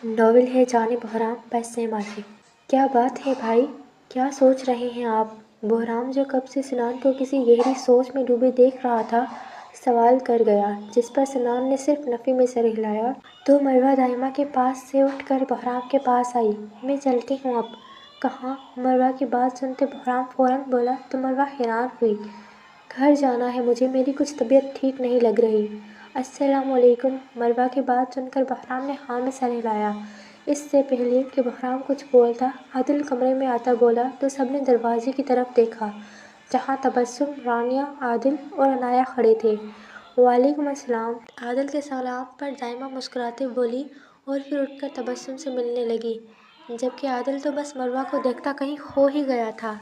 Novel है जाने Bahram by Sam Atif. क्या बात है भाई, क्या सोच रहे हैं आप? बहराम जो कब से सिनान को किसी गहरी सोच में डूबे देख रहा था, सवाल कर गया, जिस पर सिनान ने सिर्फ नफ़ी में सर हिलाया। तो मरवा दाइमा के पास से उठकर बहराम के पास आई। मैं चलती हूँ अब। कहाँ? मरवा की बात सुनते बहराम फ़ौरन बोला तो मरवा हैरान हुई। घर जाना है मुझे, मेरी कुछ तबीयत ठीक नहीं लग रही। अस्सलामुअलैकुम। मरवा की बात सुनकर बहराम ने हाँ में सर हिलाया। इससे पहले कि बहराम कुछ बोलता, आदिल कमरे में आता बोला तो सबने दरवाजे की तरफ देखा, जहाँ तबस्सुम, रानिया, आदिल और अनाया खड़े थे। वालेकुम अस्सलाम। आदिल के सलाम पर दाइमा मुस्कुराते बोली और फिर उठकर तबस्सुम से मिलने लगी, जबकि आदिल तो बस मरवा को देखता कहीं खो ही गया था।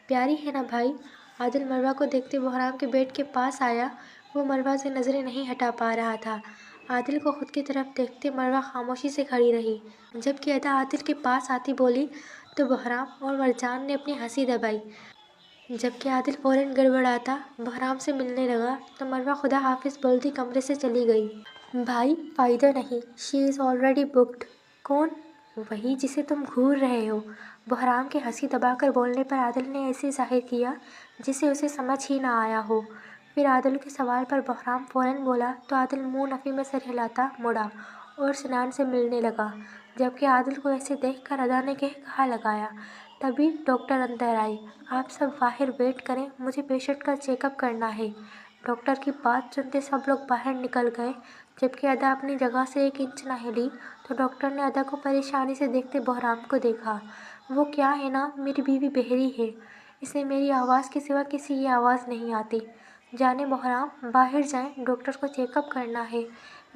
प्यारी है ना भाई? आदिल मरवा को देखते बहराम के बेड के पास आया। वो मरवा से नज़रें नहीं हटा पा रहा था। आदिल को खुद की तरफ देखते मरवा खामोशी से खड़ी रही, जबकि अदा आदिल के पास आती बोली तो बहराम और मरजान ने अपनी हंसी दबाई। जबकि आदिल फ़ौरन गड़बड़ाता बहराम से मिलने लगा तो मरवा खुदा हाफिज़ बोलती कमरे से चली गई। भाई फ़ायदा नहीं, शी इज़ ऑलरेडी बुक्ड। कौन? वही जिसे तुम घूर रहे हो। बहराम के हंसी दबाकर बोलने पर आदिल ने ऐसे जाहिर किया जिसे उसे समझ ही ना आया हो। फिर आदिल के सवाल पर बहराम फ़ौरन बोला तो आदिल मुंह नफ़ी में सर हिलाता मुड़ा और सिनान से मिलने लगा। जबकि आदिल को ऐसे देखकर अदा ने कहा लगाया। तभी डॉक्टर अंदर आई। आप सब बाहर वेट करें, मुझे पेशेंट का चेकअप करना है। डॉक्टर की बात सुनते सब लोग बाहर निकल गए, जबकि अदा अपनी जगह से एक इंच ना हिली। तो डॉक्टर ने अदा को परेशानी से देखते बहराम को देखा। वो क्या है ना, मेरी बीवी बहरी है, इसे मेरी आवाज़ के सिवा किसी की आवाज़ नहीं आती। जाने बहराम, बाहर जाएं, डॉक्टर को चेकअप करना है।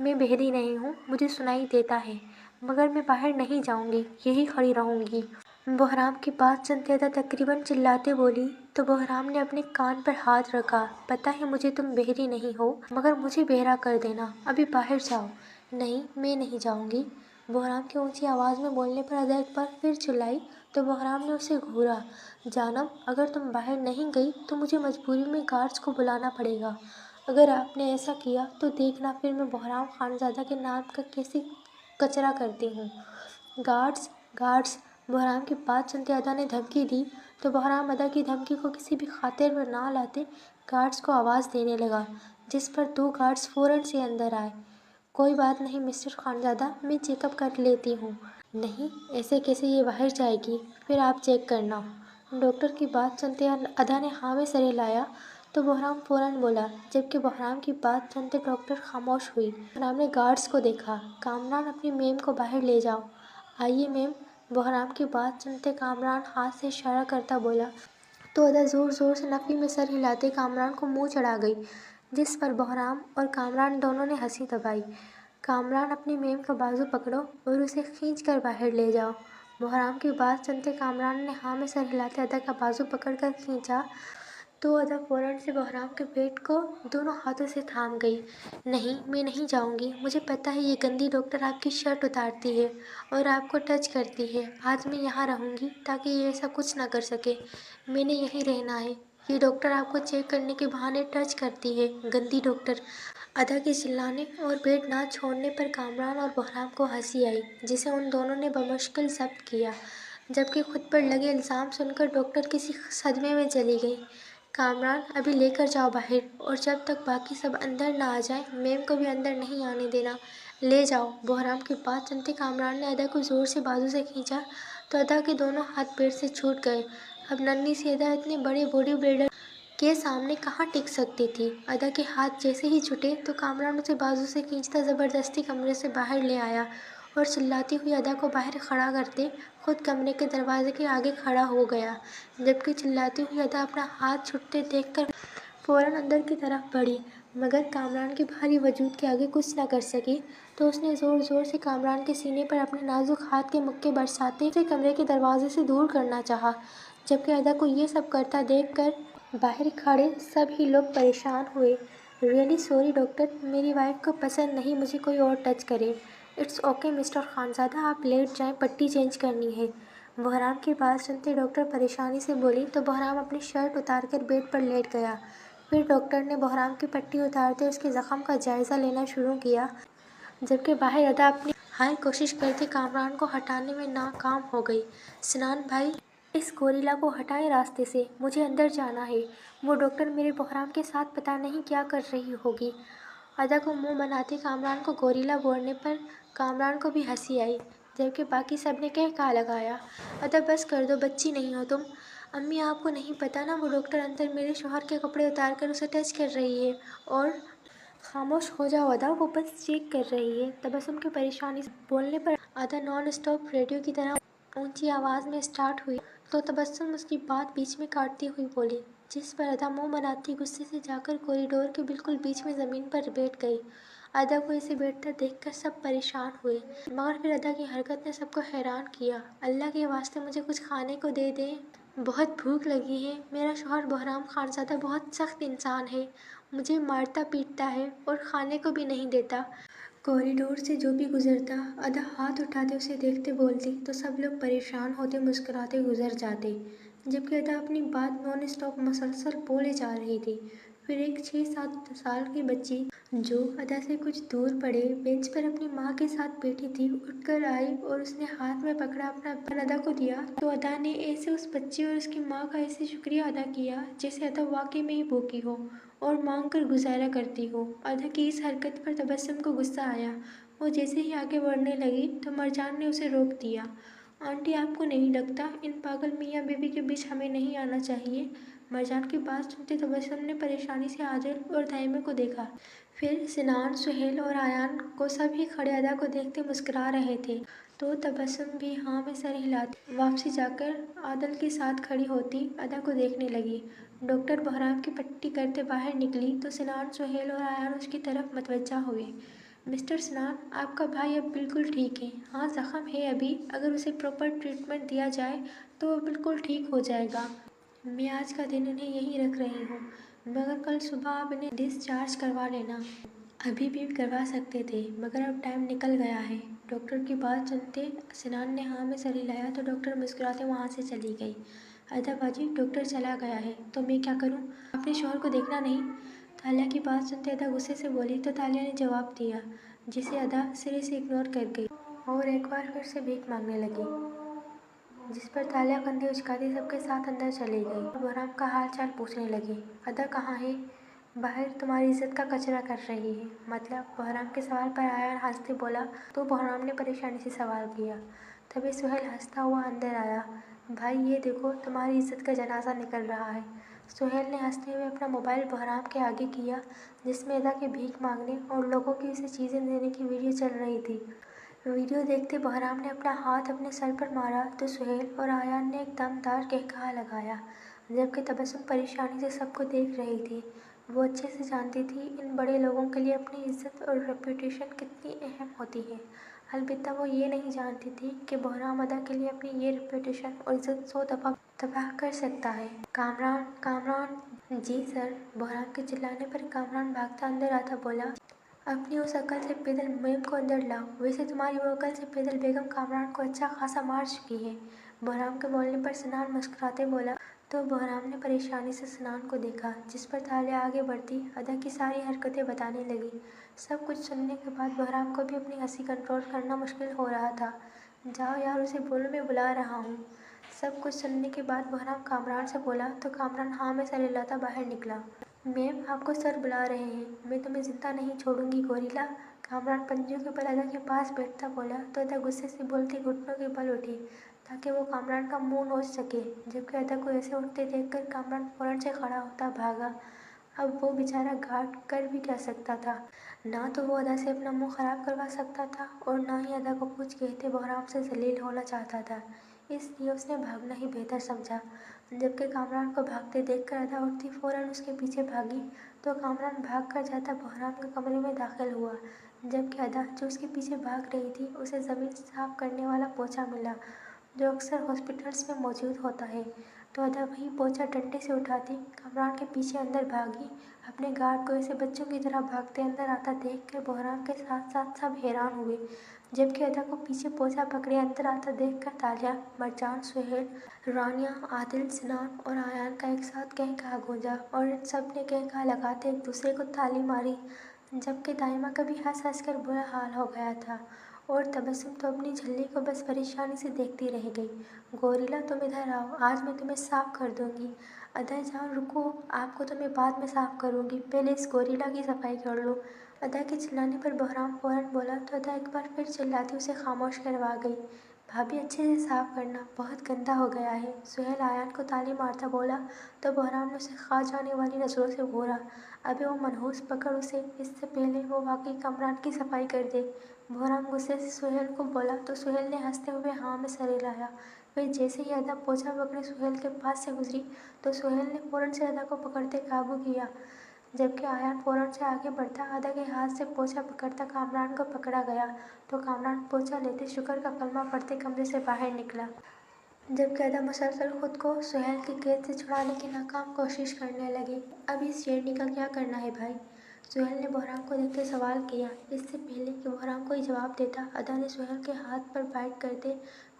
मैं बहरी नहीं हूँ, मुझे सुनाई देता है, मगर मैं बाहर नहीं जाऊँगी, यही खड़ी रहूँगी। बहराम की बात सुनते अदा तकरीबन चिल्लाते बोली तो बहराम ने अपने कान पर हाथ रखा। पता है मुझे तुम बहरी नहीं हो, मगर मुझे बहरा कर देना, अभी बाहर जाओ। नहीं, मैं नहीं जाऊँगी। बहराम की ऊंची आवाज़ में बोलने पर अदा एक बार फिर चिल्लाई तो बहराम ने उसे घूरा। जानम, अगर तुम बाहर नहीं गई तो मुझे मजबूरी में गार्ड्स को बुलाना पड़ेगा। अगर आपने ऐसा किया तो देखना फिर मैं बहराम खानज़ादा के नाम का कैसे कचरा करती हूँ। गार्ड्स? गार्ड्स? बहराम की बात सुनते अदा ने धमकी दी तो बहराम अदा की धमकी को किसी भी खातिर में ना लाते गार्ड्स को आवाज़ देने लगा, जिस पर 2 गार्ड्स फ़ौरन से अंदर आए। कोई बात नहीं मिस्टर खानज़ादा, मैं चेकअप कर लेती हूँ। नहीं, ऐसे कैसे ये बाहर जाएगी, फिर आप चेक करना। डॉक्टर की बात सुनते अदा ने हाँ में सर हिलाया तो बहराम फ़ौरन बोला, जबकि बहराम की बात सुनते डॉक्टर खामोश हुई। बहराम ने गार्ड्स को देखा। कामरान, अपनी मेम को बाहर ले जाओ। आइए मैम। बहराम की बात सुनते कामरान हाथ से इशारा करता बोला तो अदा ज़ोर ज़ोर से नफ़ी में सर हिलाते कामरान को मुंह चढ़ा गई, जिस पर बहराम और कामरान दोनों ने हंसी दबाई। कामरान, अपनी मेम का बाजू पकड़ो और उसे खींच कर बाहर ले जाओ। बहराम की बात सुनते कामरान ने हाँ में सर हिलाते अदा का बाजू पकड़कर खींचा तो अदा फ़ौरन से बहराम के पेट को दोनों हाथों से थाम गई। नहीं, मैं नहीं जाऊंगी। मुझे पता है ये गंदी डॉक्टर आपकी शर्ट उतारती है और आपको टच करती है। आज मैं यहाँ रहूँगी ताकि ये ऐसा कुछ ना कर सके। मैंने यहीं रहना है। ये डॉक्टर आपको चेक करने के बहाने टच करती है, गंदी डॉक्टर। अदा के चिल्लाने और बेड ना छोड़ने पर कामरान और बहराम को हंसी आई, जिसे उन दोनों ने बमुश्किल जब्त किया, जबकि खुद पर लगे इल्ज़ाम सुनकर डॉक्टर किसी सदमे में चली गई। कामरान, अभी लेकर जाओ बाहर, और जब तक बाकी सब अंदर ना आ जाए मैम को भी अंदर नहीं आने देना। ले जाओ। बहराम की बात सुनते कामरान ने अदा को ज़ोर से बाजू से खींचा तो अदा के दोनों हाथ पेट से छूट गए। अब नन्ही सी अदा इतने बड़े बॉडी बिल्डर के सामने कहाँ टिक सकती थी। अदा के हाथ जैसे ही छूटे तो कामरान उसे बाजू से खींचता ज़बरदस्ती कमरे से बाहर ले आया और चिल्लाती हुई अदा को बाहर खड़ा करते खुद कमरे के दरवाजे के आगे खड़ा हो गया, जबकि चिल्लाती हुई अदा अपना हाथ छूटते देखकर फ़ौरन अंदर की तरफ बढ़ी, मगर कामरान के भारी वजूद के आगे कुछ न कर सकी। तो उसने ज़ोर ज़ोर से कामरान के सीने पर अपने नाजुक हाथ के मुक्के बरसाते उसे कमरे के दरवाजे से दूर करना चाहा, जबकि अदा को ये सब करता देखकर बाहर खड़े सभी लोग परेशान हुए। रियली सॉरी डॉक्टर, मेरी वाइफ को पसंद नहीं मुझे कोई और टच करे। इट्स ओके मिस्टर खानज़ादा, आप लेट जाएं, पट्टी चेंज करनी है। बहराम की बात सुनते डॉक्टर परेशानी से बोली तो बहराम अपनी शर्ट उतारकर बेड पर लेट गया। फिर डॉक्टर ने बहराम की पट्टी उतारते उसके ज़ख्म का जायज़ा लेना शुरू किया, जबकि बाहर अदा अपनी हर कोशिश करके कामरान को हटाने में नाकाम हो गई। सिनान भाई, इस गोरिल्ला को हटाएं रास्ते से, मुझे अंदर जाना है। वो डॉक्टर मेरे बहराम के साथ पता नहीं क्या कर रही होगी। अदा को मुंह बनाते कामरान को गोरिल्ला बोलने पर कामरान को भी हंसी आई, जबकि बाकी सब ने कहा लगाया, अदा बस कर दो, बच्ची नहीं हो तुम। अम्मी, आपको नहीं पता ना, वो डॉक्टर अंदर मेरे शौहर के कपड़े उतार कर उसे टच कर रही है। और खामोश हो जाओ अदा, वो बस चेक कर रही है। तबस्सुम की परेशानी से बोलने पर अदा नॉन स्टॉप रेडियो की तरह ऊंची आवाज़ में स्टार्ट हुई, तो तबस्सुम उसकी बात बीच में काटती हुई बोली, जिस पर अदा मुंह बनाती गुस्से से जाकर कॉरिडोर के बिल्कुल बीच में ज़मीन पर बैठ गई। अदा को इसे बैठता देखकर सब परेशान हुए, मगर फिर अदा की हरकत ने सबको हैरान किया। अल्लाह के वास्ते मुझे कुछ खाने को दे दें, बहुत भूख लगी है। मेरा शौहर बहराम खानज़ादा बहुत सख्त इंसान है, मुझे मारता पीटता है और खाने को भी नहीं देता। कॉरिडोर से जो भी गुजरता अदा हाथ उठाते उसे देखते बोलती तो सब लोग परेशान होते मुस्कुराते गुजर जाते, जबकि अदा अपनी बात नॉन स्टॉप मुसलसल बोले जा रही थी। फिर एक 6-7 साल की बच्ची जो अदा से कुछ दूर पड़े बेंच पर अपनी माँ के साथ बैठी थी उठकर आई और उसने हाथ में पकड़ा अपना पेन अदा को दिया, तो अदा ने ऐसे उस बच्ची और उसकी माँ का ऐसे शुक्रिया अदा किया जैसे अदा वाकई में ही भूखी हो और मांग कर गुजारा करती हो। अदा की इस हरकत पर तबस्सुम को गुस्सा आया। वो जैसे ही आगे बढ़ने लगी तो मरजान ने उसे रोक दिया। आंटी, आपको नहीं लगता इन पागल मियाँ बीवी के बीच हमें नहीं आना चाहिए? मरजान की बात सुनते तबस्सुम ने परेशानी से आदिल और दाइमा को देखा। फिर सिनान, सुहेल और आयान को सभी खड़े अदा को देखते मुस्कुरा रहे थे, तो तबस्सुम भी हाँ में सर हिलाती वापसी जाकर आदिल के साथ खड़ी होती अदा को देखने लगी। डॉक्टर बहराम की पट्टी करते बाहर निकली तो सिनान, सुहेल और आयान उसकी तरफ मतवज्जा हुए। मिस्टर सिनान, आपका भाई अब बिल्कुल ठीक है। हाँ, ज़ख्म है अभी, अगर उसे प्रॉपर ट्रीटमेंट दिया जाए तो वो बिल्कुल ठीक हो जाएगा। मैं आज का दिन उन्हें यहीं रख रही हूँ, मगर कल सुबह आप इन्हें डिस्चार्ज करवा लेना। अभी भी करवा सकते थे, मगर अब टाइम निकल गया है। डॉक्टर की बात सुनते सिनान ने हाँ में सर हिलाया तो डॉक्टर मुस्कुराते वहाँ से चली गई। अदा बाजी, डॉक्टर चला गया है तो मैं क्या करूँ? अपने शौहर को देखना नहीं? तालिया की बात सुनते अदा गुस्से से बोली तो तालिया ने जवाब दिया, जिसे अदा सिरे से इग्नोर कर गई और एक बार फिर से भीख मांगने लगी, जिस पर तालिया कंधे उचकाती सबके साथ अंदर चली गई और बहराम का हाल चाल पूछने लगी। अदा कहाँ है? बाहर तुम्हारी इज्जत का कचरा कर रही है। मतलब? बहराम के सवाल पर आयान हंसते बोला, तो बहराम ने परेशानी से सवाल किया। तभी सुहेल हंसता हुआ अंदर आया। भाई ये देखो, तुम्हारी इज्जत का जनाजा निकल रहा है। सुहेल ने हंसते हुए अपना मोबाइल बहराम के आगे किया, जिसमें अदा के भीख मांगने और लोगों की उसे चीज़ें देने की वीडियो चल रही थी। वीडियो देखते बहराम ने अपना हाथ अपने सर पर मारा तो सुहेल और आयान ने एक दमदार कहकहा लगाया, जबकि तबस्सुम परेशानी से सबको देख रही थी। वो अच्छे से जानती थी इन बड़े लोगों के लिए अपनी इज्जत और रेपुटेशन कितनी अहम होती है। अलबत्ता वो ये नहीं जानती थी कि बहराम अदा के लिए अपनी ये रेपुटेशन और इज्जत 100 दफ़ा तबाह कर सकता है। कामरान, कामरान। जी सर। बहराम के चिल्लाने पर कामरान भागता अंदर आता बोला, अपनी उस अकल से पैदल मैम को अंदर लाओ। वैसे तुम्हारी वो अकल से पैदल बेगम कामरान को अच्छा खासा मार चुकी है। बहराम के बोलने पर सिनान मुस्कुराते बोला, तो बहराम ने परेशानी से सिनान को देखा, जिस पर तालिया आगे बढ़ती अदा की सारी हरकतें बताने लगी। सब कुछ सुनने के बाद बहराम को भी अपनी हंसी कंट्रोल करना मुश्किल हो रहा था। जाओ यार, उसे बोलो मैं बुला रहा हूँ। सब कुछ सुनने के बाद बहराम कामरान से बोला तो कामरान हाँ में सर हिलाता बाहर निकला। मैम, आपको सर बुला रहे हैं, मैं तुम्हें जिंदा नहीं छोड़ूंगी गोरिल्ला। कामरान पंजों के बल अदा के पास बैठता बोला तो अदा गुस्से से बोलती घुटनों के बल उठी ताकि वो कामरान का मुंह नोच सके, जबकि अदा को ऐसे उठते देखकर कामरान फौरन से खड़ा होता भागा। अब वो बेचारा घाट कर भी क्या सकता था? ना तो वो अदा से अपना मुंह खराब करवा सकता था और ना ही अदा को कुछ कहते बहराम से जलील होना चाहता था, इसलिए उसने भागना ही बेहतर समझा। जबकि कामरान को भागते देखकर अदा उठती फौरन उसके पीछे भागी तो कामरान भागकर जाता बहराम के कमरे में दाखिल हुआ, जबकि अदा जो उसके पीछे भाग रही थी उसे ज़मीन साफ करने वाला पोछा मिला, जो अक्सर हॉस्पिटल्स में मौजूद होता है। तो अदा वही पोछा डंडे से उठाती कामरान के पीछे अंदर भागी। अपने गार्ड को ऐसे बच्चों की तरह भागते अंदर आता देखकर बहराम के साथ साथ सब हैरान हुए, जबकि अदा को पीछे पोछा पकड़े अंदर आता देखकर तालिया, मरजान, सुहेल, रानिया, आदिल, सिनान और आयान का एक साथ कहकहा गूंजा और इन सब ने कहकहा लगाते एक दूसरे को ताली मारी, जबकि दाइमा का भी हंस हंस कर बुरा हाल हो गया था और तबस्सुम तो अपनी झल्ली को बस परेशानी से देखती रह गई। गोरिल्ला तुम इधर आओ, आज मैं तुम्हें साफ कर दूंगी। अदा जाओ, रुको, आपको तो मैं बाद में साफ करूंगी, पहले इस गोरिल्ला की सफाई कर लो। अदा के चिल्लाने पर बहराम फौरन बोला तो अदा एक बार फिर चिल्लाती उसे खामोश करवा गई। भाभी अच्छे से साफ करना, बहुत गंदा हो गया है। सुहेल आयान को ताली मारता बोला तो बहराम ने उसे खा जाने वाली नजरों से घूरा। अबे वो मनहूस पकड़ उसे, इससे पहले वो वाकई कमरान की सफाई कर दे। बहराम गुस्से से सुहेल को बोला तो सुहेल ने हंसते हुए हाँ में सर हिलाया। फिर जैसे ही अदा पोछा पकड़े सुहेल के पास से गुजरी तो सुहेल ने फौरन से अदा को पकड़ते काबू किया। जबकि आयान फौरन से आगे बढ़ता अदा के हाथ से पोछा पकड़ता कामरान को पकड़ा गया तो कामरान पोछा लेते शुक्र का कलमा पढ़ते कमरे से बाहर निकला। जबकि अदा मुसलसल खुद को सुहेल की कैद से छुड़ाने की नाकाम कोशिश करने लगी। अब इस शेरनी का क्या करना है भाई? सुहेल ने बहराम को देखते सवाल किया। इससे पहले कि बहराम कोई जवाब देता अदा ने सुहेल के हाथ पर बाइट करते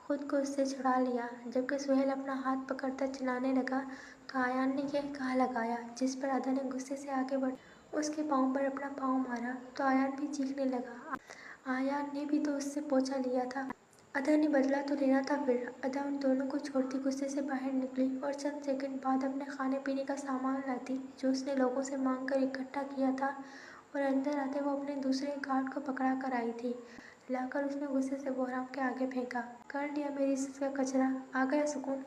खुद को उससे छुड़ा लिया। जबकि सुहेल अपना हाथ पकड़ता चिल्लाने लगा तो आयान ने यह कहा लगाया, जिस पर अदा ने गुस्से से आगे बढ़ उसके पाँव पर अपना पाँव मारा तो आयान भी चीखने लगा। आयान ने भी तो उससे पोछा लिया था। अदा ने बदला तो लेना था। फिर अदा उन दोनों को छोड़ती गुस्से से बाहर निकली और चंद सेकंड बाद अपने खाने पीने का सामान लाती जो उसने लोगों से मांग कर इकट्ठा किया था, और अंदर आते वो अपने दूसरे गार्ड को पकड़ा कर आई थी। लाकर उसने गुस्से से बहराम के आगे फेंका। कर लिया मेरी इज्जत का कचरा, आ गया सुकून?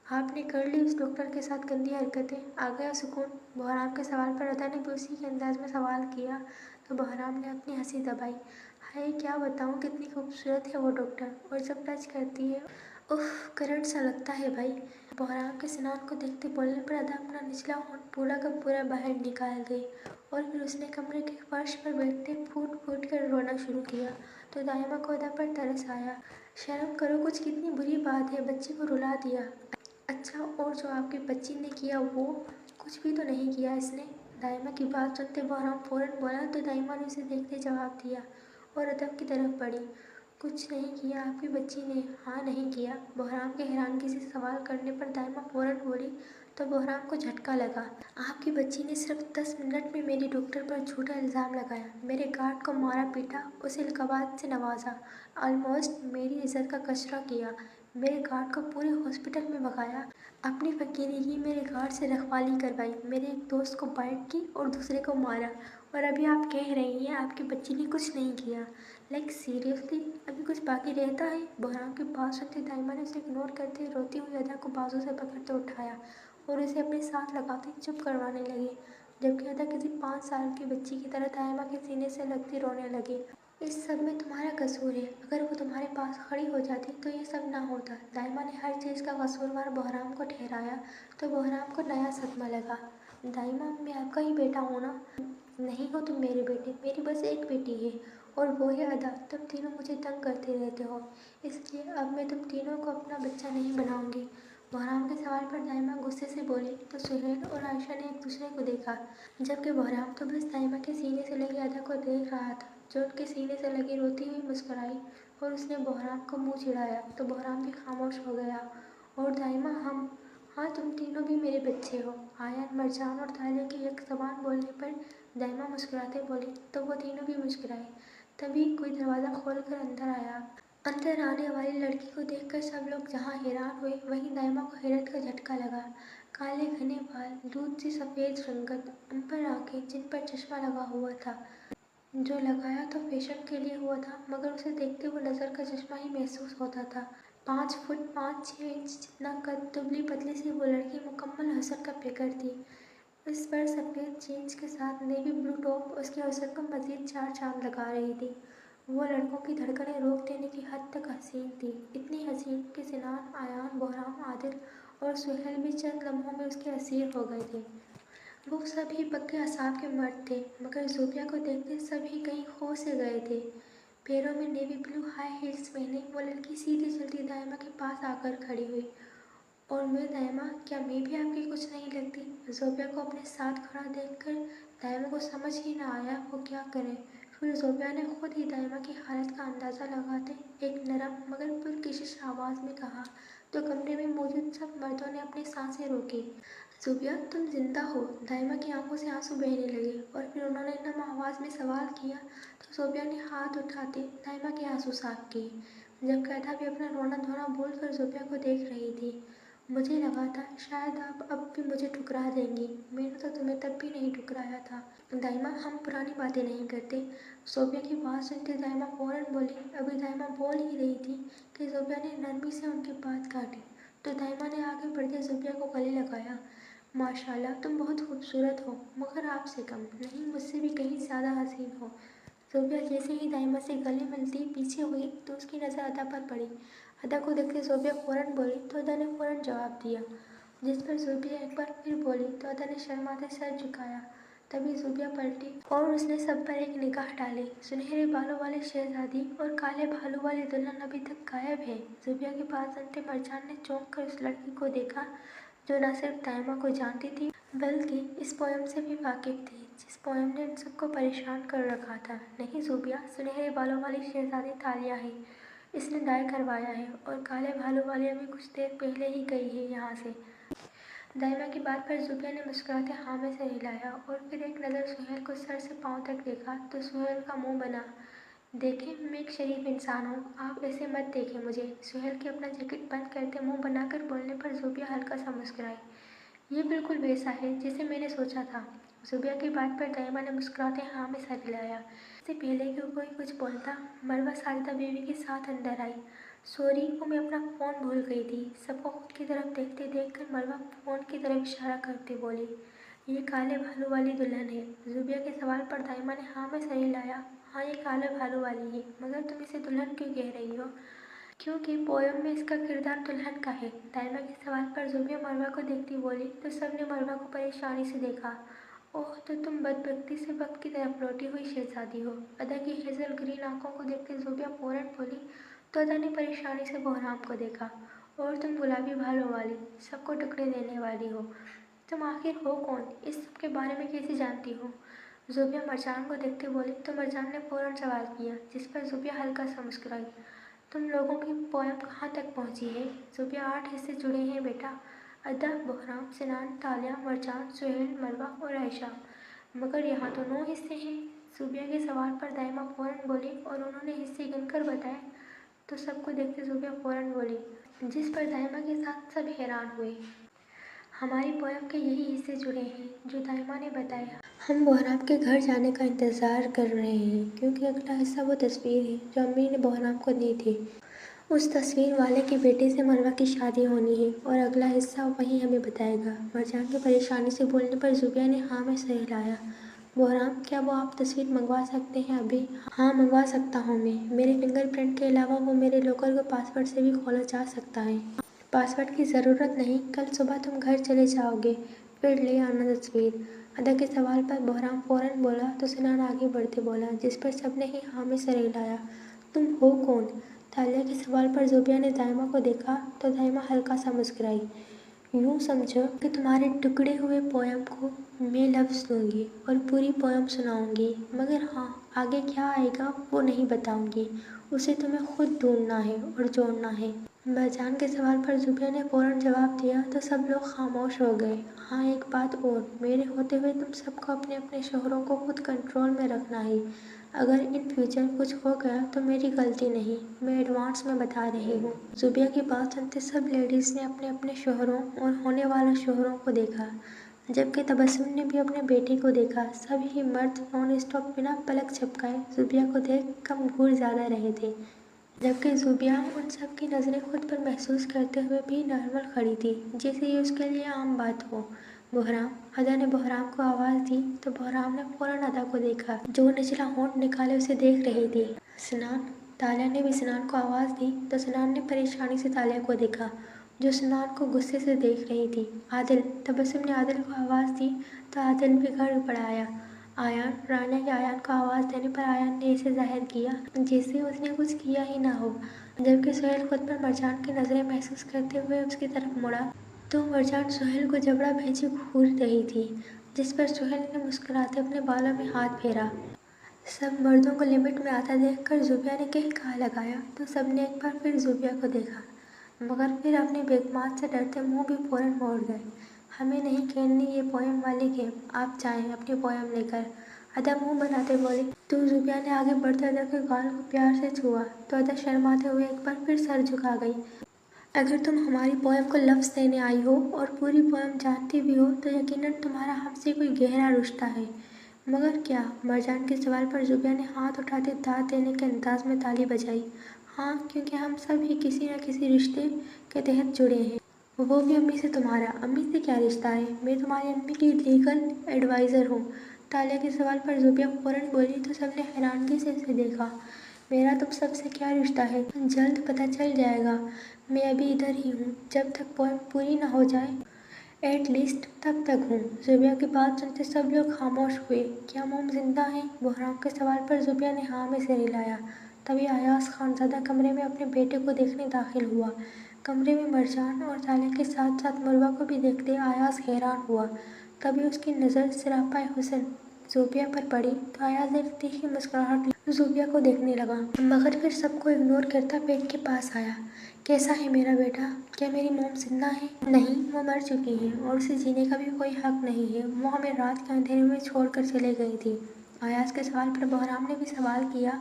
आपने कर ली उस डॉक्टर के साथ गंदी हरकतें, आ गया सुकून? बहराम के सवाल पर अदा ने भी उसी के अंदाज में सवाल किया तो बहराम ने अपनी हंसी दबाई। हाय क्या बताऊँ, कितनी खूबसूरत है वो डॉक्टर, और जब टच करती है उफ, करंट सा लगता है भाई। बहराम के स्नान को देखते बोलने पर अदा अपना निचला होंठ पूरा का पूरा बाहर निकाल गई और फिर उसने कमरे के फर्श पर बैठते फूट फूट कर रोना शुरू किया तो दाइमा को अदा पर तरस आया। शर्म करो कुछ, कितनी बुरी बात है, बच्चे को रुला दिया। अच्छा, और जो आपकी बच्ची ने किया वो? कुछ भी तो नहीं किया इसने। दाइमा की बात सुनते बहराम फौरन बोला तो दाइमा ने उसे देखते जवाब दिया और अदब की तरफ बढ़ी। कुछ नहीं किया आपकी बच्ची ने? हाँ, नहीं किया। बहराम के हैरानगी से सवाल करने पर दाइमा फौरन बोली तो बहराम को झटका लगा। आपकी बच्ची ने सिर्फ 10 मिनट में मेरी डॉक्टर पर झूठा इल्ज़ाम लगाया, मेरे गार्ड को मारा पीटा, उसे लकबात से नवाजा, ऑलमोस्ट मेरी इज्जत का कचरा किया, मेरे गार्ड को पूरे हॉस्पिटल में भगाया, अपनी वकीली की मेरे गार्ड से रखवाली करवाई, मेरे एक दोस्त को बाइट की और दूसरे को मारा, और अभी आप कह रही हैं आपकी बच्ची ने कुछ नहीं किया। लाइक सीरियसली, अभी कुछ बाकी रहता है? बहराम की बात सुनते दाइमा ने उसे इग्नोर करते रोती हुई अदा को बाजू से पकड़ते उठाया और उसे अपने साथ लगाते चुप करवाने लगी। जबकि अदा किसी 5 साल की बच्ची की तरह दाइमा के सीने से लगती रोने लगी। इस सब में तुम्हारा कसूर है, अगर वो तुम्हारे पास खड़ी हो जाती तो ये सब ना होता। दाइमा ने हर चीज़ का कसूरवार बहराम को ठहराया तो बहराम को नया सदमा लगा। दाइमा, मैं आपका ही बेटा हूँ ना? नहीं हो तुम मेरे बेटे, मेरी बस एक बेटी है और वो है अदा। तुम तीनों मुझे तंग करते रहते हो, इसलिए अब मैं तुम तीनों को अपना बच्चा नहीं बनाऊंगी। बहराम के सवाल पर दाइमा गुस्से से बोली तो सुहेल और आयशा ने एक दूसरे को देखा, जबकि बहराम तो बस दाइमा के सीने से लगी अदा को देख रहा था जो उनके सीने से लगी रोती हुई मुस्कुराई और उसने बहराम को मुंह चिढ़ाया तो बहराम भी खामोश हो गया। और दाइमा, हम, हाँ तुम तीनों भी मेरे बच्चे हो। आयन, मरजान और तालिया की एक जबान बोलने पर दाइमा मुस्कुराते बोली तो वो तीनों भी मुस्कुराए। तभी कोई दरवाज़ा खोलकर अंदर आया। अंदर आने वाली लड़की को देखकर सब लोग जहाँ हैरान हुए वहीं दाइमा को हैरत का झटका लगा। काले घने बाल, दूध सी सफ़ेद रंगत, अंबर आंखें जिन पर चश्मा लगा हुआ था, जो लगाया तो फैशन के लिए हुआ था मगर उसे देखते हुए नज़र का चश्मा ही महसूस होता था। 5 फुट 5-6 इंच जितना कद, दुबली पतली सी वो लड़की मुकम्मल हसन का फिगर थी। इस पर सफ़ेद जीन्स के साथ नेवी ब्लू टॉप उसके हसन को मज़ीद 4 चांद लगा रही थी। वो लड़कों की धड़कनें रोक देने की हद तक हसीन थी, इतनी हसीन कि सिनान, आयान, बहराम, आदिल और सुहेल भी चंद लम्हों में उसके असीर हो गए थे। वो सभी पक्के असाब के मर्द थे मगर ज़ोबिया को देखते सभी कहीं खो से गए थे। पैरों में नेवी ब्लू हाई हील्स पहने वो लड़की सीधी चलती दाइमा के पास आकर खड़ी हुई। और मैं दाइमा, क्या मैं भी आपकी कुछ नहीं लगती? ज़ोबिया को अपने साथ खड़ा देखकर दाइमा को समझ ही ना आया वो क्या करे। फिर ज़ोबिया ने खुद ही दाइमा की हालत का अंदाज़ा लगाते एक नरम मगर पुरकशिश आवाज़ में कहा तो कमरे में मौजूद सब मर्दों ने अपनी सांसें रोकी। ज़ुबिया तुम जिंदा हो। दाइमा की आंखों से आंसू बहने लगे और फिर उन्होंने नम आवाज़ में सवाल किया तो ज़ुबिया ने हाथ उठाते दाइमा के आंसू साफ किए। जब कैदा भी अपना रोना धोना भूल कर ज़ुबिया को देख रही थी। मुझे लगा था शायद आप अब भी मुझे ठुकरा देंगी। मैंने तो तुम्हें तब भी नहीं ठुकराया था। दाइमा हम पुरानी बातें नहीं करते। ज़ुबिया की बात सुनते दाइमा फौरन बोली। अभी दाइमा बोल ही रही थी कि ज़ुबिया ने नरमी से उनकी बात काटी तो दाइमा ने आगे बढ़कर ज़ुबिया को गले लगाया। माशाल्लाह तुम बहुत खूबसूरत हो, मगर आपसे कम नहीं, मुझसे भी कहीं ज़्यादा हसीन हो। ज़ुबिया जैसे ही दाइमा से गले मिलती पीछे हुई तो उसकी नज़र अदा पर पड़ी। अदा को देखते ज़ुबिया फ़ौरन बोली तो अदा ने फ़ौरन जवाब दिया। जिस पर ज़ुबिया एक बार फिर बोली तो अदा ने शर्माते सर झुकाया। तभी ज़ुबिया पलटी और उसने सब पर एक निगाह डाली। सुनहरे बालों वाली शहजादी और काले बालों वाली दुल्हन अभी तक गायब है। ज़ुबिया के पास आते मरजान ने चौंक कर उस लड़की को देखा जो न सिर्फ दाइमा को जानती थी बल्कि इस पोयम से भी वाकिफ थी जिस पोयम ने इन सबको परेशान कर रखा था। नहीं ज़ुबिया, सुनहरे बालों वाली शहजादी तालिया है। इसने दाय करवाया है और काले बालों वाली अभी कुछ देर पहले ही गई है यहाँ से। दाइमा की बात पर ज़ुबिया ने मुस्कुराते हाँ में सर हिलाया और फिर एक नज़र सुहेल को सर से पाँव तक देखा तो सुहेल का मुंह बना। देखें, मैं एक शरीफ इंसान हूँ, आप ऐसे मत देखें मुझे। सुहेल के अपना जैकेट बंद करते मुंह बनाकर बोलने पर ज़ुबिया हल्का सा मुस्कुराई। ये बिल्कुल वैसा है जैसे मैंने सोचा था। ज़ुबिया की बात पर दाइमा ने मुस्कुराते हाँ में सर हिलाया। इससे पहले कि कोई कुछ बोलता मरवा साजिदा बीवी के साथ अंदर आई। सॉरी, वो मैं अपना फ़ोन भूल गई थी। सबको खुद की तरफ देखते देखकर मरवा फ़ोन की तरफ इशारा करते बोली, ये काले भालू वाली दुल्हन है। ज़ुबिया के सवाल पर दाइमा ने हाँ में सर हिलाया। हाँ, ये काले भालू वाली है, मगर तुम इसे दुल्हन क्यों कह रही हो? क्योंकि पोयम में इसका किरदार दुल्हन का है। दाइमा के सवाल पर ज़ुबिया मरवा को देखती बोली तो सबने मरवा को परेशानी से देखा। ओह, तो तुम बदबख्ती से वक्त की तरफ लौटी हुई शहजादी हो। अदा की हेजल ग्रीन आंखों को देखते ज़ुबिया फौरन बोली तो अदा ने परेशानी से बहराम को देखा। और तुम गुलाबी बालों वाली, सबको टुकड़े देने वाली हो। तुम आखिर हो कौन? इस सब के बारे में कैसे जानती हो? ज़ुबिया मरजान को देखते बोली तो मरजान ने फौरन सवाल किया जिस पर ज़ुबिया हल्का सा मुस्कुराई। तुम लोगों की पोयम कहाँ तक पहुँची है? ज़ुबिया 8 हिस्से जुड़े हैं बेटा। अदा, बहराम, सिनान, तालिया, मरजान, सुहेल, मरवा और आयशा। मगर यहाँ तो 9 हिस्से हैं। ज़ुबिया के सवाल पर दाइमा फौरन बोली और उन्होंने हिस्से गिनकर बताए तो सबको देखते ज़ुबिया फौरन बोली। जिस पर दाइमा के साथ सब हैरान हुए। हमारी पोयम के यही हिस्से जुड़े हैं जो दाइमा ने बताया। हम बहराम के घर जाने का इंतज़ार कर रहे हैं क्योंकि अगला हिस्सा वो तस्वीर है जो अम्मी ने बहराम को दी थी। उस तस्वीर वाले की बेटे से मरवा की शादी होनी है और अगला हिस्सा वही हमें बताएगा। मरजान की परेशानी से बोलने पर ज़ुबिया ने हाँ में सर हिलाया। बहराम, क्या वो आप तस्वीर मंगवा सकते हैं अभी? हाँ, मंगवा सकता हूँ मैं। मेरे फिंगरप्रिंट के अलावा वो मेरे लॉकर को पासवर्ड से भी खोला जा सकता है। पासवर्ड की ज़रूरत नहीं, कल सुबह तुम घर चले जाओगे फिर ले आना तस्वीर। अदा के सवाल पर बहराम फौरन बोला तो सिनान आगे बढ़ते बोला जिस पर सबने ही हाँ में सर हिलाया। तुम हो कौन? तालिया के सवाल पर ज़ुबिया ने दाइमा को देखा तो दाइमा हल्का सा मुस्कुराई। यूँ समझो कि तुम्हारे टुकड़े हुए पोयम को मैं लफ्ज़ दूंगी और पूरी पोयम सुनाऊंगी, मगर हाँ, आगे क्या आएगा वो नहीं बताऊंगी। उसे तुम्हें खुद ढूंढना है और जोड़ना है। मरजान के सवाल पर ज़ुबिया ने फौरन जवाब दिया तो सब लोग खामोश हो गए। हाँ, एक बात और, मेरे होते हुए तुम सबको अपने अपने शोहरों को खुद कंट्रोल में रखना है। अगर इन फ्यूचर कुछ हो गया तो मेरी गलती नहीं, मैं एडवांस में बता रही हूँ। ज़ुबिया की बात सुनते सब लेडीज़ ने अपने अपने शोहरों और होने वाले शोहरों को देखा जबकि तबस्सुम ने भी अपने बेटे को देखा। सब ही मर्द नॉन स्टॉप बिना पलक झपकाए ज़ुबिया को देख कम घूर ज़्यादा रहे थे जबकि ज़ुबिया उन सब की नज़रें खुद पर महसूस करते हुए भी नॉर्मल खड़ी थी जैसे ये उसके लिए आम बात हो। बहराम, अदा ने बहराम को आवाज़ दी तो बहराम ने फौरन अदा को देखा जो निचला होंठ निकाले उसे देख रही थी। सिनान, तालिया ने भी सिनान को आवाज़ दी तो सिनान ने परेशानी से तालिया को देखा जो सिनान को गुस्से से देख रही थी। आदिल, तबस्सुम ने आदिल को आवाज़ दी तो आदिल भी घर ऊपर आया। आयान, राना के आयान को आवाज़ देने पर आयान ने इसे जाहिर किया जैसे उसने कुछ किया ही ना हो। जबकि सुहेल खुद पर मरजान की नज़रें महसूस करते हुए उसकी तरफ मुड़ा तो मरजान सुहेल को जबड़ा भेजे घूर रही थी जिस पर सुहेल ने मुस्कुराते अपने बालों में हाथ फेरा। सब मर्दों को लिमिट में आता देखकर ज़ुबिया ने कहीं कहा लगाया तो सबने एक बार फिर ज़ुबिया को देखा मगर फिर अपनी बेगमात से डरते मुंह भी फौरन मोड़ गए। हमें नहीं खेलनी ये पोएम वाली गेम, आप जाएं अपनी पोएम लेकर। अदा मुंह बनाते बोली। तो जुबिया ने आगे बढ़ते अदा के गाल को प्यार से छुआ तो अदा शर्माते हुए एक बार फिर सर झुका गई। अगर तुम हमारी पोएम को लफ्ज़ देने आई हो और पूरी पोएम जानती भी हो तो यकीनन तुम्हारा हमसे कोई गहरा रिश्ता है। मगर क्या? मरजान के सवाल पर जुबिया ने हाथ उठाते दाद देने के अंदाज में ताली बजाई। हाँ, क्योंकि हम सब ही किसी न किसी रिश्ते के तहत जुड़े हैं, वो भी अम्मी से। तुम्हारा अम्मी से क्या रिश्ता है? मैं तुम्हारी अम्मी की लीगल एडवाइज़र हूँ। तालिया के सवाल पर जुबिया फौरन बोली तो सबने हैरानगी से उसे देखा। मेरा तुम सबसे क्या रिश्ता है? जल्द पता चल जाएगा। मैं अभी इधर ही हूँ, जब तक पोएम पूरी ना हो जाए। एट लीस्ट तब तक हूँ। जुबिया की बात सुनते सब लोग खामोश हुए। क्या मोम जिंदा है? बुहराम के सवाल पर जुबिया ने हाँ में सिर हिलाया। तभी अयाज खानज़ादा कमरे में अपने बेटे को देखने दाखिल हुआ। कमरे में मरजान और तालिया के साथ साथ मुर्वा को भी देखते अयाज हैरान हुआ। तभी उसकी नज़र सिरापाए हुसन जुबिया पर पड़ी तो अयाज एक तीखी मुस्कुराहट जुबिया को देखने लगा, मगर फिर सबको इग्नोर करता बेड के पास आया। कैसा है मेरा बेटा? क्या मेरी मोम जिंदा है? नहीं, वो मर चुकी है और उसे जीने का भी कोई हक नहीं है। वो हमें रात के अंधेरे में छोड़कर चले गई थी। अयाज के सवाल पर बहराम ने भी सवाल किया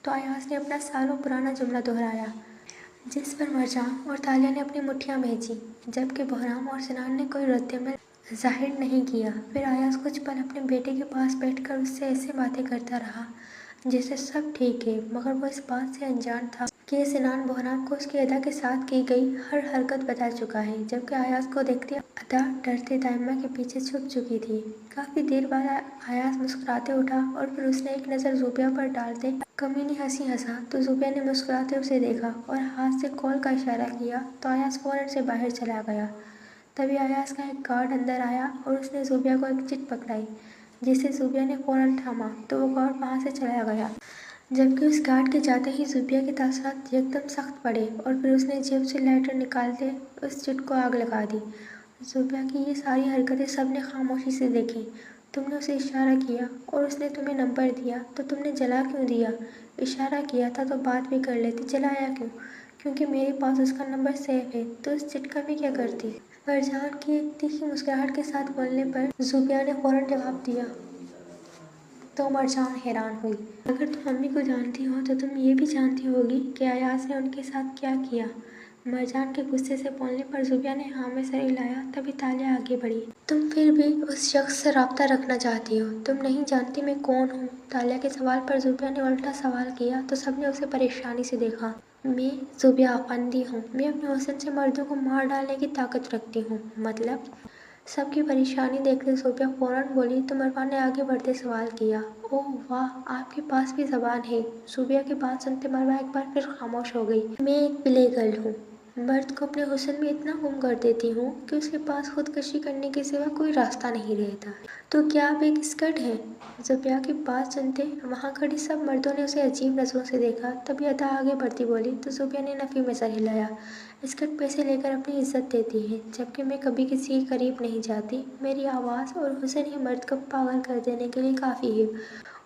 तो अयाज ने अपना सालों पुराना जुमला दोहराया, जिस पर मरजान और तालिया ने अपनी मुट्ठियां भींची, जबकि बहराम और सिनान ने कोई रद्दमल जाहिर नहीं किया। फिर अयाज कुछ पल अपने बेटे के पास बैठकर उससे ऐसे बातें करता रहा जैसे सब ठीक है, मगर वो इस बात से अनजान था कि सिनान बहराम को उसकी अदा के साथ की गई हर हरकत बता चुका है। जबकि अयाज को देखते अदा डरते दाइमा के पीछे छुप चुकी थी। काफ़ी देर बाद अयाज मुस्कुराते उठा और फिर उसने एक नज़र जुबिया पर डालते कमीनी हंसी हंसा तो जुबिया ने मुस्कुराते उसे देखा और हाथ से कॉल का इशारा किया तो अयाज फौरन से बाहर चला गया। तभी अयाज का एक गार्ड अंदर आया और उसने जुबिया को एक चिट पकड़ाई, जिसे जुबिया ने फौरन थामा तो वो गार्ड वहाँ से चला गया। जबकि उस गार्ड के जाते ही जुबिया के तासुरात एकदम सख्त पड़े और फिर उसने जेब से लाइटर निकालते उस चिट को आग लगा दी। जुबिया की ये सारी हरकतें सबने खामोशी से देखी। तुमने उसे इशारा किया और उसने तुम्हें नंबर दिया तो तुमने जला क्यों दिया? इशारा किया था तो बात भी कर लेती, जलाया क्यों? क्योंकि मेरे पास उसका नंबर सेव है। तो उस चिट का भी क्या करती? फरजान की एक तीखी मुस्कुराहट के साथ बोलने पर जुबिया ने फौरन जवाब दिया तो मरजान हैरान हुई। अगर तुम मम्मी को जानती हो तो तुम ये भी जानती होगी कि अयाज ने उनके साथ क्या किया। मरजान के गुस्से से बोलने पर जुबिया ने हाँ में सर हिलाया। तभी तालिया आगे बढ़ी। तुम फिर भी उस शख्स से राब्ता रखना चाहती हो? तुम नहीं जानती मैं कौन हूँ? तालिया के सवाल पर जुबिया ने उल्टा सवाल किया तो सबने उसे परेशानी से देखा। मैं जुबिया अफंदी हूँ। मैं अपने हुस्न से मर्दों को मार डालने की ताकत रखती हूँ। मतलब? सबकी परेशानी देखते जुबिया फौरन बोली तो मरवा ने आगे बढ़ते सवाल किया। ओह वाह, आपके पास भी जबान है। जुबिया की बात सुनते मरवा एक बार फिर खामोश हो गई। मैं एक प्ले गर्ल हूँ। मर्द को अपने हुस्न में इतना गुम कर देती हूँ कि उसके पास खुदकशी करने के सिवा कोई रास्ता नहीं रहता। तो क्या आप एक स्कर्ट हैं? जुबिया की बात सुनते वहाँ खड़ी सब मर्दों ने उसे अजीब नजरों से देखा। तभी अदा आगे बढ़ती बोली तो जुबिया ने नफी में सर हिलाया। स्कर्ट पैसे लेकर अपनी इज्जत देती है, जबकि मैं कभी किसी के करीब नहीं जाती। मेरी आवाज़ और हुस्न ही मर्द को पागल कर देने के लिए काफ़ी है,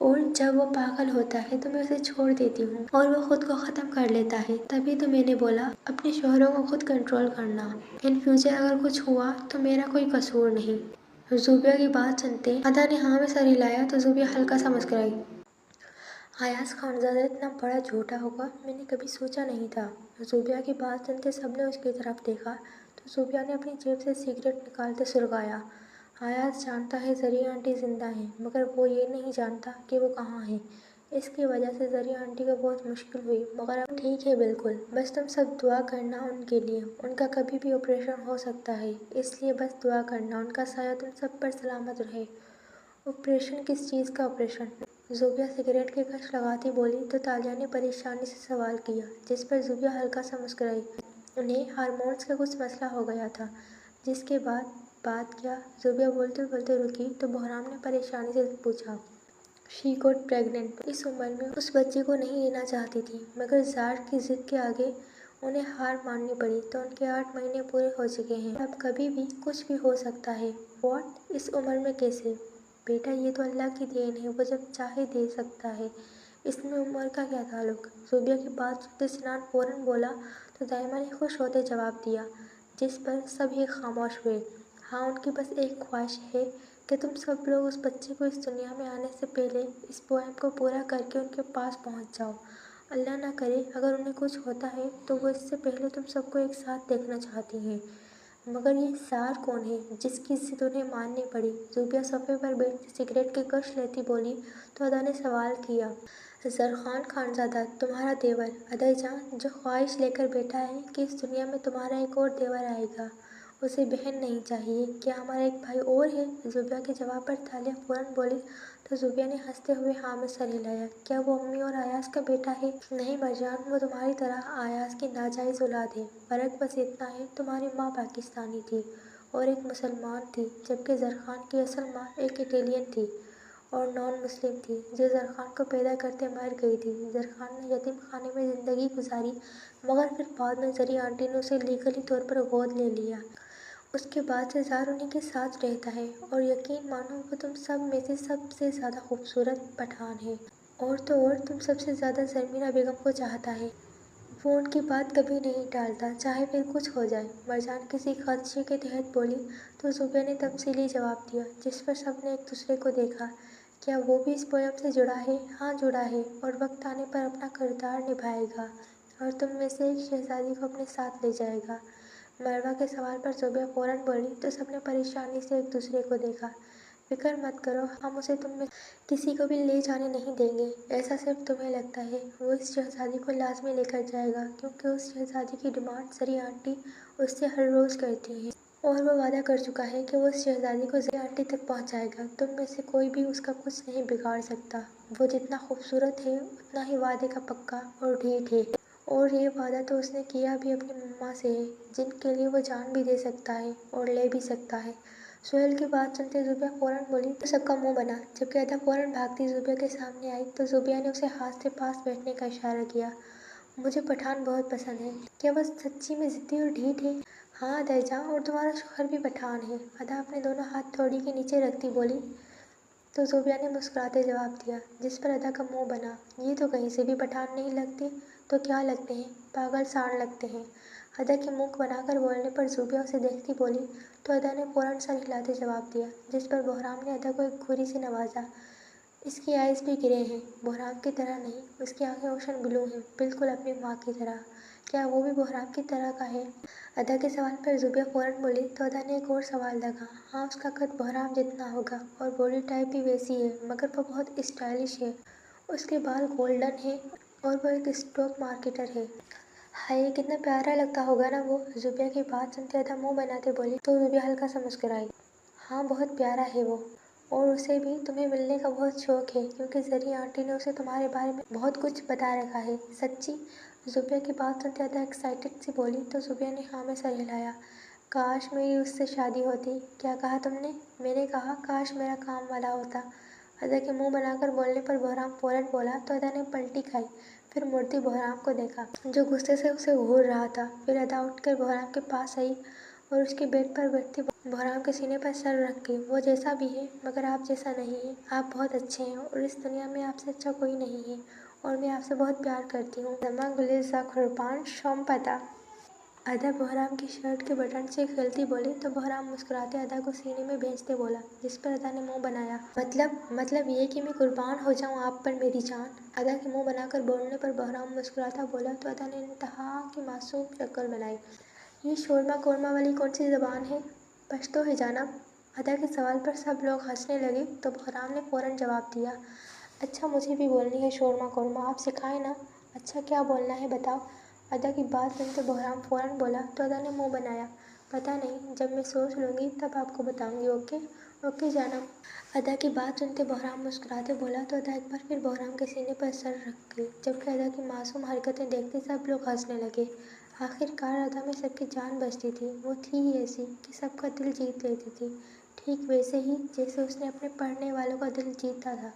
और जब वो पागल होता है तो मैं उसे छोड़ देती हूँ और वो खुद को ख़त्म कर लेता है। तभी तो मैंने बोला अपने शोहरों को खुद कंट्रोल करना। इन फ्यूचर अगर कुछ हुआ तो मेरा कोई कसूर नहीं। जुबिया की बात सुनते अदा ने हाँ में सर हिलाया तो जुबिया हल्का सा मुस्कुराई। अयाज खानज़ादा इतना बड़ा झूठा होगा मैंने कभी सोचा नहीं था। जुबिया की बात सुनते सबने उसकी तरफ देखा तो जुबिया ने अपनी जेब से सिगरेट निकालते सुलगाया। अयाज जानता है ज़रिया आंटी जिंदा है, मगर वो ये नहीं जानता कि वो कहाँ है। इसकी वजह से ज़रिया आंटी को बहुत मुश्किल हुई, मगर अब ठीक है बिल्कुल। बस तुम सब दुआ करना उनके लिए। उनका कभी भी ऑपरेशन हो सकता है, इसलिए बस दुआ करना उनका साया तुम सब पर सलामत रहे। ऑपरेशन? किस चीज़ का ऑपरेशन? जुबिया सिगरेट के कश लगाती बोली तो तालिया ने परेशानी से सवाल किया, जिस पर जुबिया हल्का सा मुस्कुराई। उन्हें हार्मोन्स का कुछ मसला हो गया था, जिसके बाद बात क्या? जुबिया बोलते बोलते रुकी तो बहराम ने परेशानी से पूछा। She got pregnant. इस उम्र में उस बच्चे को नहीं लेना चाहती थी, मगर जार की जिद के आगे उन्हें हार माननी पड़ी तो उनके 8 महीने पूरे हो चुके हैं। अब कभी भी कुछ भी हो सकता है। व्हाट? इस उम्र में कैसे? बेटा ये तो अल्लाह की देन है, वो जब चाहे दे सकता है, इसमें उम्र का क्या ताल्लुक? जुबिया की बात सुनते सिनान फौरन बोला तो दाइमा ने खुश होते जवाब दिया, जिस पर सब ही खामोश हुए। हाँ, उनकी बस एक ख्वाहिश है कि तुम सब लोग उस बच्चे को इस दुनिया में आने से पहले इस पोएम को पूरा करके उनके पास पहुंच जाओ। अल्लाह ना करे अगर उन्हें कुछ होता है तो वो इससे पहले तुम सबको एक साथ देखना चाहती हैं। मगर ये सार कौन है जिसकी जिद उन्हें माननी पड़ी? ज़ुबिया सोफे पर बैठकर सिगरेट की कश लेती बोली तो अदा ने सवाल किया। ज़रख़ान खानज़ादा, तुम्हारा देवर अदय जान, जो ख्वाहिश लेकर बैठा है कि इस दुनिया में तुम्हारा एक और देवर आएगा। उसे बहन नहीं चाहिए। क्या हमारा एक भाई और है? ज़ुबिया के जवाब पर तालिया फ़ौरन बोली तो ज़ुबिया ने हंसते हुए हाँ में सर हिलाया। क्या वो अम्मी और अयाज़ का बेटा है? नहीं मरजान, वो तुम्हारी तरह अयाज़ की नाजायज़ औलाद है। फ़र्क बस इतना है, तुम्हारी माँ पाकिस्तानी थी और एक मुसलमान थी, जबकि ज़रख़ान की असल माँ एक इटालियन थी और नॉन मुस्लिम थी, जो ज़रख़ान को पैदा करते मर गई थी। ज़रख़ान ने यतीम खाने में ज़िंदगी गुजारी, मगर फिर बाद में ज़री आंटी ने उसे लीगली तौर पर गोद ले लिया। उसके बाद से ज़ार उन्हीं के साथ रहता है और यकीन मानो वो तुम सब में से सबसे ज़्यादा खूबसूरत पठान है। और तो और तुम सबसे ज़्यादा ज़रमीरा बेगम को चाहता है। वो उनकी बात कभी नहीं टालता, चाहे फिर कुछ हो जाए। मरजान किसी खदशे के तहत बोली तो ज़ुबिया ने तफसीली जवाब दिया, जिस पर सब ने एक दूसरे को देखा। क्या वो भी इस पोयम से जुड़ा है? हाँ जुड़ा है, और वक्त आने पर अपना किरदार निभाएगा और तुम में से एक शहजादी को अपने साथ ले जाएगा। मरवा के सवाल पर ज़ुबिया फ़ौरन बोली तो सबने परेशानी से एक दूसरे को देखा। फिक्र मत करो, हम उसे तुम में किसी को भी ले जाने नहीं देंगे। ऐसा सिर्फ तुम्हें लगता है। वो इस शहजादी को लाजमी लेकर जाएगा, क्योंकि उस शहजादी की डिमांड सरी आंटी उससे हर रोज़ करती हैं और वो वादा कर चुका है कि वो उस शहजादी को सरी आंटी तक पहुंचाएगा। तुम में से कोई भी उसका कुछ नहीं बिगाड़ सकता। वो जितना खूबसूरत है उतना ही वादे का पक्का और ढीठ है। और ये वादा तो उसने किया भी अपनी मम्मा से है, जिनके लिए वो जान भी दे सकता है और ले भी सकता है। सोहेल की बात सुनते ज़ुबिया फ़ौरन बोली तो सबका मुंह बना। जबकि अदा फ़ौरन भागती ज़ुबिया के सामने आई तो ज़ुबिया ने उसे हाथ से पास बैठने का इशारा किया। मुझे पठान बहुत पसंद है। क्या वह सच्ची में ज़िद्दी और ढीठ है? हाँ अदा जान, और तुम्हारा शौहर भी पठान है। अदा अपने दोनों हाथ थोड़ी के नीचे रखती बोली तो ज़ुबिया ने मुस्कुराते जवाब दिया, जिस पर अदा का मुंह बना। ये तो कहीं से भी पठान नहीं लगते। तो क्या लगते हैं? पागल सांड लगते हैं। अदा के मुंह बनाकर बोलने पर ज़ुबिया उसे देखती बोली तो अदा ने फ़ौरन सर हिलाते जवाब दिया, जिस पर बहराम ने अदा को एक घूरी से नवाजा। इसकी आइज़ भी गिरे हैं। बहराम की तरह नहीं, उसकी आंखें ओशन ब्लू हैं, बिल्कुल अपनी माँ की तरह। क्या वो भी बहराम की तरह का है? अदा के सवाल पर ज़ुबिया फ़ौरन बोली तो अदा ने एक और सवाल लगा। हाँ, उसका कद बहराम जितना होगा और बॉडी टाइप भी वैसी है, मगर वो बहुत स्टाइलिश है। उसके बाल गोल्डन हैं और वो एक स्टॉक मार्केटर है। हाय, कितना प्यारा लगता होगा ना वो। ज़ुबिया की बात सुनते अदा मुंह बनाते बोली तो ज़ुबिया हल्का सा मुस्कुराई। हाँ, बहुत प्यारा है वो। और उसे भी तुम्हें मिलने का बहुत शौक है, क्योंकि ज़री आंटी ने उसे तुम्हारे बारे में बहुत कुछ बता रखा है। सच्ची? ज़ुबिया की बात सुनते अदा एक्साइटेड सी बोली तो ज़ुबिया ने हाँ में सर हिलाया। काश मेरी उससे शादी होती। क्या कहा तुमने? मैंने कहा काश मेरा काम वाला होता। अदा के मुंह बनाकर बोलने पर बहराम फ़ौरन बोला तो अदा ने पलटी खाई, फिर मुड़ती बहराम को देखा, जो गुस्से से उसे घूर रहा था। फिर अदा उठकर बहराम के पास आई और उसके बेड पर बैठती बहराम के सीने पर सर रख गई। वो जैसा भी है, मगर आप जैसा नहीं है। आप बहुत अच्छे हैं और इस दुनिया में आपसे अच्छा कोई नहीं है, और मैं आपसे बहुत प्यार करती हूँ। जमा गुलिज़ा कुर्बान शोम पता। अदा बहराम की शर्ट के बटन से खेलती बोली तो बहराम मुस्कुराते अदा को सीने में भेजते बोला, जिस पर अदा ने मुंह बनाया। मतलब ये कि मैं कुर्बान हो जाऊं आप पर मेरी जान। अदा के मुंह बनाकर बोलने पर बहराम मुस्कुराता बोला तो अदा ने इंतहा की मासूम शक्ल बनाई। ये शोरमा कोरमा वाली कौन सी ज़बान है? पश्तो है जानब। अदा के सवाल पर सब लोग हंसने लगे तो बहराम ने फ़ौरन जवाब दिया, अच्छा मुझे भी बोलनी है शोरमा कोरमा, आप सिखाएं ना। अच्छा क्या बोलना है बताओ। अदा की बात सुनते बहराम फ़ौरन बोला तो अदा ने मुंह बनाया। पता नहीं, जब मैं सोच लूँगी तब आपको बताऊँगी। ओके ओके जानब। अदा की बात सुनते बहराम मुस्कुराते बोला तो अदा एक बार फिर बहराम के सीने पर सर रख गई। जबकि अदा की मासूम हरकतें देखते सब लोग हंसने लगे। आखिरकार अदा में सबकी जान बचती थी। वो थी ही ऐसी कि सबका दिल जीत लेती थी, ठीक वैसे ही जैसे उसने अपने पढ़ने वालों का दिल जीता था।